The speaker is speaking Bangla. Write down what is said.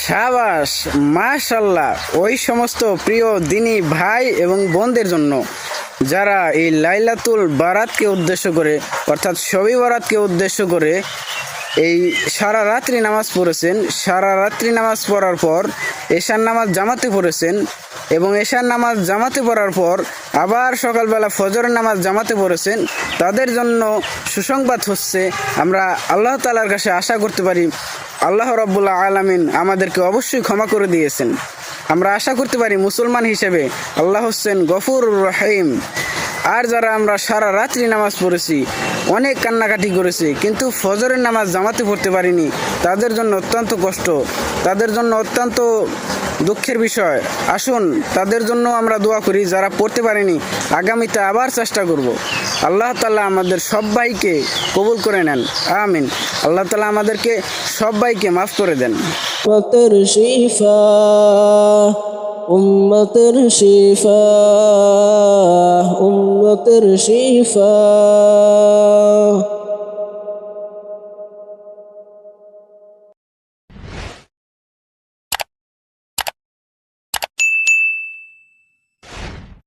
সাবাস, মাশাল্লাহ। ওই সমস্ত প্রিয় দিনী ভাই এবং বোনদের জন্য যারা এই লাইলাতুল বারাতকে উদ্দেশ্য করে অর্থাৎ শবে বরাতকে উদ্দেশ্য করে এই সারা রাত্রি নামাজ পড়েছেন, সারা রাত্রি নামাজ পড়ার পর এশার নামাজ জামাতে পড়েছেন এবং এশার নামাজ জামাতে পড়ার পর আবার সকালবেলা ফজরের নামাজ জামাতে পড়েছেন, তাদের জন্য সুসংবাদ হচ্ছে আমরা আল্লাহ তাআলার কাছে আশা করতে পারি আল্লাহ রাব্বুল আলামিন আমাদেরকে অবশ্যই ক্ষমা করে দিয়েছেন। আমরা আশা করতে পারি মুসলমান হিসেবে আল্লাহ হচ্ছেন গফুরুর রহিম। আর যারা আমরা সারা রাত্রি নামাজ পড়েছি, অনেক কান্নাকাটি করেছি, কিন্তু ফজরের নামাজ জামাতে পড়তে পারিনি, তাদের জন্য অত্যন্ত কষ্ট, তাদের জন্য অত্যন্ত দুঃখের বিষয়। আসুন তাদের জন্য আমরা দোয়া করি যারা পড়তে পারেনি, আগামীতে আবার চেষ্টা করব। আল্লাহ তাআলা আমাদের সবাইকে কবুল করে নেন, আমিন। আল্লাহ তাআলা আমাদেরকে সবাইকে মাফ করে দেন। উম্মতের শিফা, উম্মতের শিফা।